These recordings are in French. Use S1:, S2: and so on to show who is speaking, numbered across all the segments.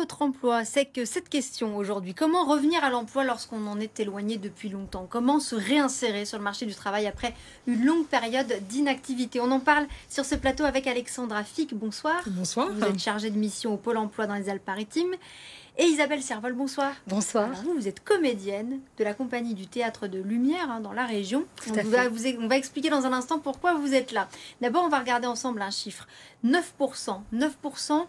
S1: votre emploi, c'est que cette question aujourd'hui, comment revenir à l'emploi lorsqu'on en est éloigné depuis longtemps? Comment se réinsérer sur le marché du travail après une longue période d'inactivité? On en parle sur ce plateau avec Alexandra Fick. Bonsoir.
S2: Bonsoir.
S1: Vous êtes chargée de mission au Pôle emploi dans les Alpes-Maritimes. Et Isabelle Servol, bonsoir.
S3: Bonsoir.
S1: Alors vous êtes comédienne de la compagnie du Théâtre de Lumière dans la région. On va expliquer dans un instant pourquoi vous êtes là. D'abord, on va regarder ensemble un chiffre. 9%. 9%,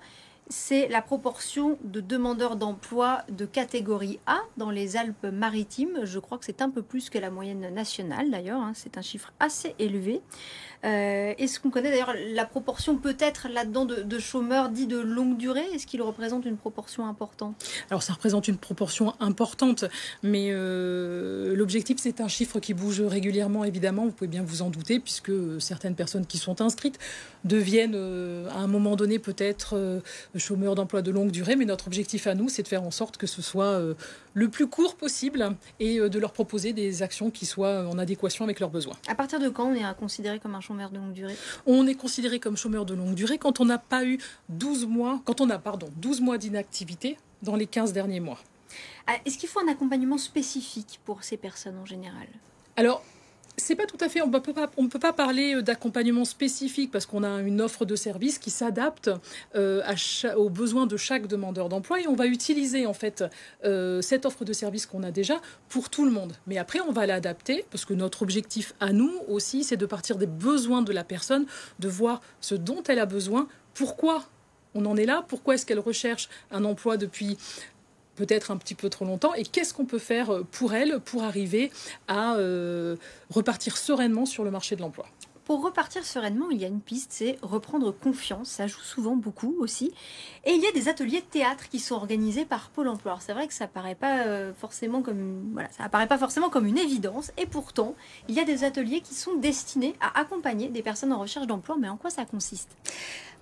S1: c'est la proportion de demandeurs d'emploi de catégorie A dans les Alpes-Maritimes. Je crois que c'est un peu plus que la moyenne nationale d'ailleurs. C'est un chiffre assez élevé. Est-ce qu'on connaît d'ailleurs la proportion peut-être là-dedans de chômeurs dits de longue durée? Est-ce qu'il représente une proportion importante?
S2: Alors ça représente une proportion importante, mais l'objectif c'est un chiffre qui bouge régulièrement évidemment, vous pouvez bien vous en douter, puisque certaines personnes qui sont inscrites deviennent à un moment donné peut-être chômeurs d'emploi de longue durée, mais notre objectif à nous c'est de faire en sorte que ce soit le plus court possible et de leur proposer des actions qui soient en adéquation avec leurs besoins.
S1: À partir de quand on est considéré comme un chômeur de longue durée?
S2: On est considéré comme chômeur de longue durée quand on n'a pas eu 12 mois d'inactivité dans les 15 derniers mois.
S1: Est-ce qu'il faut un accompagnement spécifique pour ces personnes en général?
S2: Alors, c'est pas tout à fait, on ne peut pas parler d'accompagnement spécifique parce qu'on a une offre de service qui s'adapte aux besoins de chaque demandeur d'emploi et on va utiliser en fait cette offre de service qu'on a déjà pour tout le monde. Mais après, on va l'adapter parce que notre objectif à nous aussi, c'est de partir des besoins de la personne, de voir ce dont elle a besoin, pourquoi on en est là, pourquoi est-ce qu'elle recherche un emploi depuis peut-être un petit peu trop longtemps, et qu'est-ce qu'on peut faire pour elle pour arriver à repartir sereinement sur le marché de l'emploi.
S1: Pour repartir sereinement, il y a une piste, c'est reprendre confiance. Ça joue souvent beaucoup aussi. Et il y a des ateliers de théâtre qui sont organisés par Pôle emploi. C'est vrai que ça paraît pas forcément apparaît pas forcément comme une évidence. Et pourtant, il y a des ateliers qui sont destinés à accompagner des personnes en recherche d'emploi. Mais en quoi ça consiste?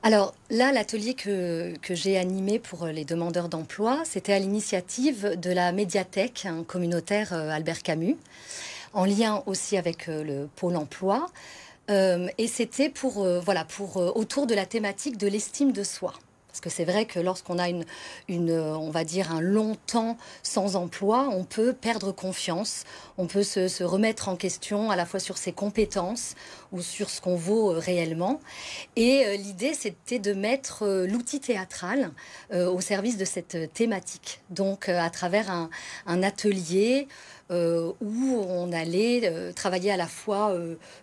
S3: Alors là, l'atelier que j'ai animé pour les demandeurs d'emploi, c'était à l'initiative de la médiathèque communautaire Albert Camus, en lien aussi avec le Pôle emploi. Et c'était autour de la thématique de l'estime de soi. Parce que c'est vrai que lorsqu'on a on va dire un long temps sans emploi, on peut perdre confiance, on peut se remettre en question à la fois sur ses compétences ou sur ce qu'on vaut réellement. Et l'idée, c'était de mettre l'outil théâtral au service de cette thématique. Donc à travers un atelier où on allait travailler à la fois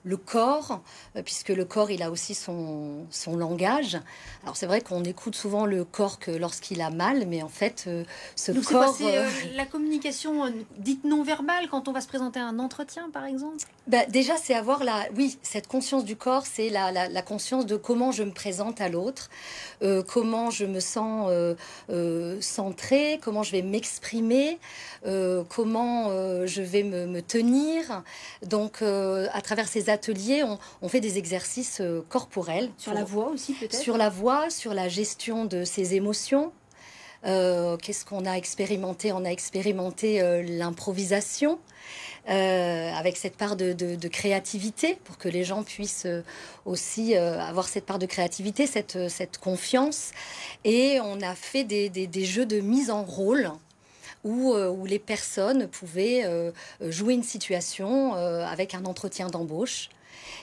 S3: le corps, puisque le corps, il a aussi son langage. Alors c'est vrai qu'on écoute souvent le corps que lorsqu'il a mal, mais en fait,
S1: Donc
S3: corps...
S1: c'est la communication dite non verbale quand on va se présenter à un entretien, par exemple?
S3: Déjà, c'est avoir cette conscience du corps, c'est la conscience de comment je me présente à l'autre, comment je me sens centrée, comment je vais m'exprimer, comment je vais me tenir. Donc, à travers ces ateliers, on fait des exercices corporels.
S1: Sur la voix aussi, peut-être?
S3: Sur la voix, sur la gestion de ses émotions. Qu'est-ce qu'on a expérimenté? On a expérimenté l'improvisation avec cette part de créativité pour que les gens puissent aussi avoir cette part de créativité, cette confiance. Et on a fait des jeux de mise en rôle où les personnes pouvaient jouer une situation avec un entretien d'embauche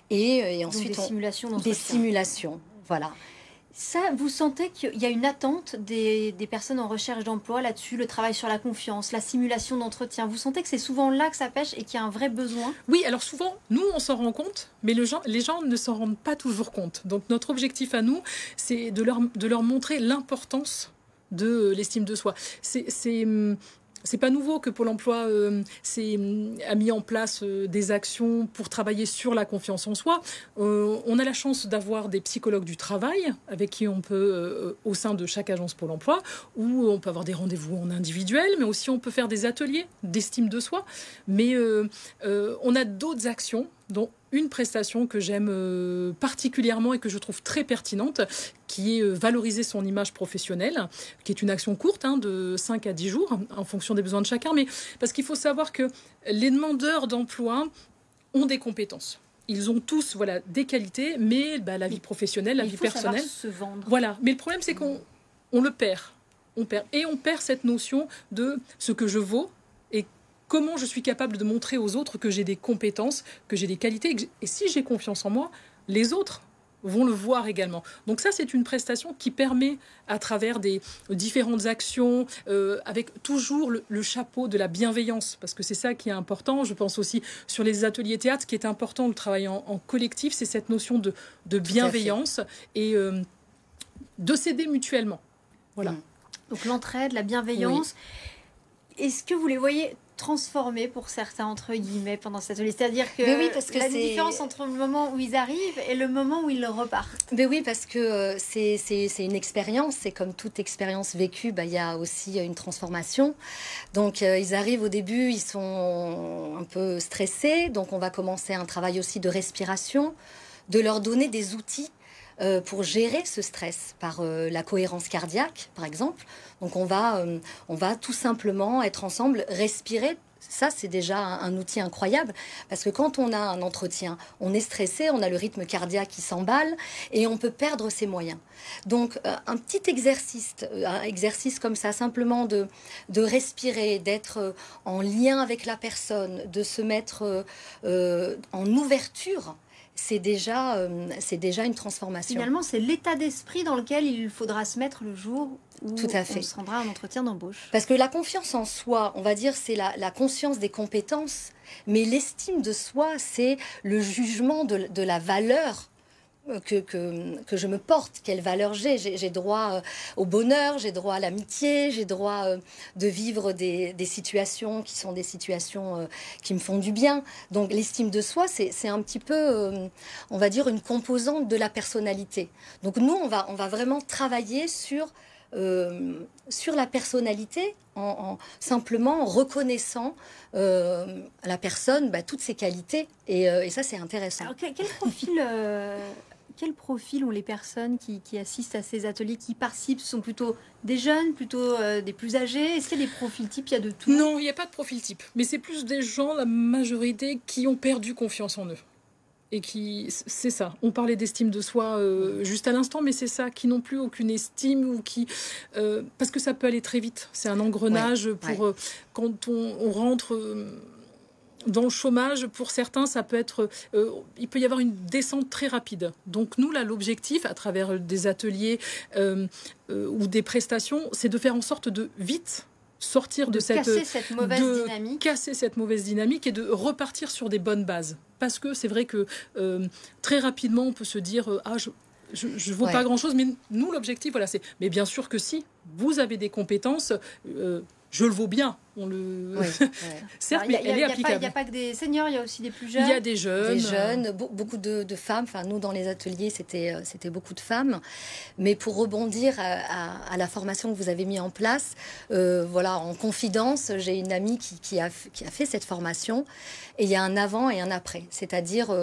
S3: et ensuite
S1: des simulations d'entretien.
S3: Des simulations, voilà.
S1: Ça, vous sentez qu'il y a une attente des personnes en recherche d'emploi là-dessus, le travail sur la confiance, la simulation d'entretien? Vous sentez que c'est souvent là que ça pêche et qu'il y a un vrai besoin?
S2: Oui, alors souvent, nous, on s'en rend compte, mais les gens ne s'en rendent pas toujours compte. Donc notre objectif à nous, c'est de leur montrer l'importance de l'estime de soi. C'est pas nouveau que Pôle emploi a mis en place des actions pour travailler sur la confiance en soi. On a la chance d'avoir des psychologues du travail avec qui on peut, au sein de chaque agence Pôle emploi, où on peut avoir des rendez-vous en individuel, mais aussi on peut faire des ateliers d'estime de soi. Mais on a d'autres actions, dont une prestation que j'aime particulièrement et que je trouve très pertinente, qui est valoriser son image professionnelle, qui est une action courte de 5 à 10 jours, en fonction des besoins de chacun. Mais parce qu'il faut savoir que les demandeurs d'emploi ont des compétences. Ils ont tous des qualités, mais la vie professionnelle, la vie personnelle...
S1: Il faut savoir se vendre.
S2: Voilà. Mais le problème, c'est qu'on le perd. on perd. Et on perd cette notion de ce que je vaux et comment je suis capable de montrer aux autres que j'ai des compétences, que j'ai des qualités. Et si j'ai confiance en moi, les autres vont le voir également. Donc ça, c'est une prestation qui permet, à travers des différentes actions, avec toujours le chapeau de la bienveillance, parce que c'est ça qui est important. Je pense aussi sur les ateliers théâtre, ce qui est important, le travail en collectif, c'est cette notion de bienveillance et de s'aider mutuellement. Voilà.
S1: Donc l'entraide, la bienveillance. Oui. Est-ce que vous les voyez transformés pour certains, entre guillemets, pendant cet atelier? C'est-à-dire que,
S3: oui, parce que
S1: la différence entre le moment où ils arrivent et le moment où ils repartent.
S3: Mais oui, parce que c'est une expérience. C'est comme toute expérience vécue, il y a aussi une transformation. Donc ils arrivent au début, ils sont un peu stressés. Donc on va commencer un travail aussi de respiration, de leur donner des outils pour gérer ce stress par la cohérence cardiaque, par exemple. Donc on va tout simplement être ensemble, respirer. Ça, c'est déjà un outil incroyable, parce que quand on a un entretien, on est stressé, on a le rythme cardiaque qui s'emballe, et on peut perdre ses moyens. Donc un petit exercice comme ça, simplement de respirer, d'être en lien avec la personne, de se mettre en ouverture, c'est déjà une transformation.
S1: Finalement, c'est l'état d'esprit dans lequel il faudra se mettre le jour où
S3: Tout à fait.
S1: on se rendra à un entretien d'embauche.
S3: Parce que la confiance en soi, on va dire, c'est la conscience des compétences, mais l'estime de soi, c'est le jugement de la valeur que je me porte, quelle valeur j'ai droit au bonheur, j'ai droit à l'amitié, j'ai droit de vivre des situations qui sont des situations qui me font du bien. Donc l'estime de soi, c'est un petit peu, on va dire, une composante de la personnalité. Donc nous, on va vraiment travailler sur la personnalité en simplement reconnaissant la personne, toutes ses qualités. Et ça, c'est intéressant.
S1: Alors, quel profil ont les personnes qui assistent à ces ateliers, qui participent? Ce sont plutôt des jeunes, plutôt des plus âgés? Est-ce qu'il y a des profils types? Il y a de tout?
S2: Non, il n'y a pas de profil type. Mais c'est plus des gens, la majorité, qui ont perdu confiance en eux. Et c'est ça. On parlait d'estime de soi juste à l'instant, mais c'est ça, qui n'ont plus aucune estime ou parce que ça peut aller très vite. C'est un engrenage quand on rentre dans le chômage. Pour certains, ça peut être, il peut y avoir une descente très rapide. Donc nous, là, l'objectif, à travers des ateliers ou des prestations, c'est de faire en sorte de vite sortir de
S1: casser cette mauvaise dynamique
S2: et de repartir sur des bonnes bases. Parce que c'est vrai que très rapidement, on peut se dire je vaux pas grand-chose, mais nous, l'objectif, voilà, c'est... Mais bien sûr que si, vous avez des compétences, je le vaux bien. Certes, mais elle est applicable.
S1: Il n'y a pas que des seniors, il y a aussi des plus jeunes.
S2: Il y a des jeunes.
S3: Beaucoup de femmes. Enfin, nous, dans les ateliers, c'était beaucoup de femmes. Mais pour rebondir à la formation que vous avez mis en place, en confidence, j'ai une amie qui a fait cette formation. Et il y a un avant et un après. C'est-à-dire...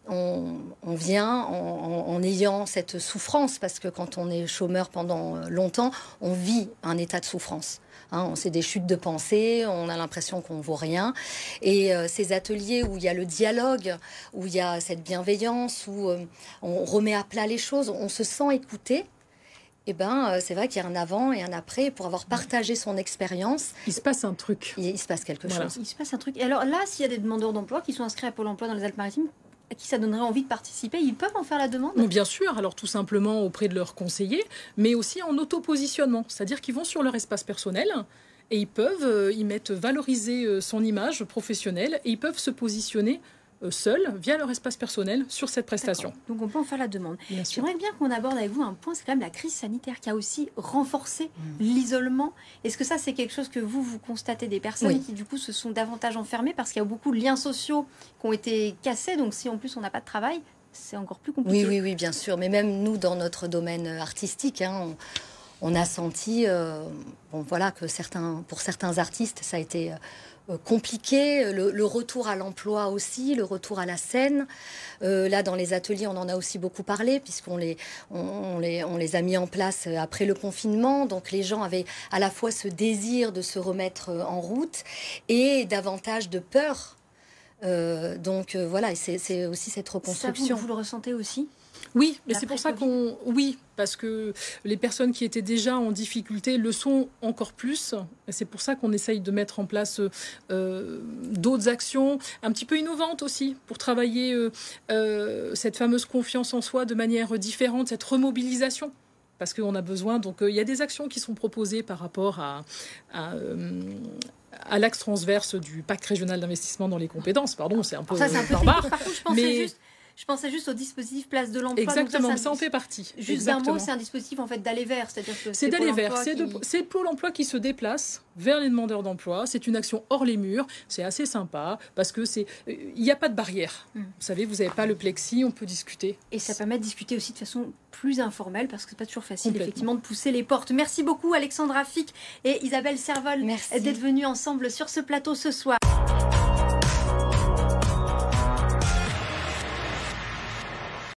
S3: on vient en ayant cette souffrance, parce que quand on est chômeur pendant longtemps, on vit un état de souffrance. C'est des chutes de pensée, on a l'impression qu'on ne vaut rien. Et ces ateliers où il y a le dialogue, où il y a cette bienveillance, où on remet à plat les choses, on se sent écouté. C'est vrai qu'il y a un avant et un après. Pour avoir partagé son expérience,
S2: il se passe un truc.
S3: Il se passe quelque chose.
S1: Il se passe un truc. Et alors là, s'il y a des demandeurs d'emploi qui sont inscrits à Pôle emploi dans les Alpes-Maritimes, à qui ça donnerait envie de participer, ils peuvent en faire la demande?
S2: Bien sûr, alors tout simplement auprès de leurs conseillers, mais aussi en auto-positionnement, c'est-à-dire qu'ils vont sur leur espace personnel et ils peuvent y mettre valoriser son image professionnelle et ils peuvent se positionner seuls, via leur espace personnel, sur cette prestation.
S1: Donc on peut en faire la demande. J'aimerais bien qu'on aborde avec vous un point, c'est quand même la crise sanitaire qui a aussi renforcé l'isolement. Est-ce que ça, c'est quelque chose que vous constatez des personnes qui, du coup, se sont davantage enfermées parce qu'il y a beaucoup de liens sociaux qui ont été cassés, donc si en plus on n'a pas de travail, c'est encore plus compliqué.
S3: Oui, bien sûr. Mais même nous, dans notre domaine artistique, on a senti que pour certains artistes, ça a été... compliqué, le retour à l'emploi aussi, le retour à la scène. Là, dans les ateliers, on en a aussi beaucoup parlé, puisqu'on les a mis en place après le confinement. Donc, les gens avaient à la fois ce désir de se remettre en route et davantage de peur. C'est aussi cette reconstruction.
S1: Ça, vous le ressentez aussi?
S2: Oui, mais c'est pour ça qu'on... Oui, parce que les personnes qui étaient déjà en difficulté le sont encore plus. C'est pour ça qu'on essaye de mettre en place d'autres actions un petit peu innovantes aussi pour travailler cette fameuse confiance en soi de manière différente, cette remobilisation. Parce qu'on a besoin, donc il y a des actions qui sont proposées par rapport à l'axe transverse du pacte régional d'investissement dans les compétences. Pardon, c'est un peu barbare.
S1: Par contre, je pensais juste au dispositif place de l'emploi.
S2: Exactement, donc ça en fait partie.
S1: Juste un mot, c'est un dispositif en fait d'aller vers, c'est-à-dire que
S2: c'est d'aller vers. C'est Pôle emploi qui se déplace vers les demandeurs d'emploi. C'est une action hors les murs. C'est assez sympa parce que il n'y a pas de barrière. Vous savez, vous n'avez pas le plexi, on peut discuter.
S1: Et ça permet de discuter aussi de façon plus informelle parce que c'est pas toujours facile effectivement de pousser les portes. Merci beaucoup Alexandra Fick et Isabelle Servol d'être venues ensemble sur ce plateau ce soir.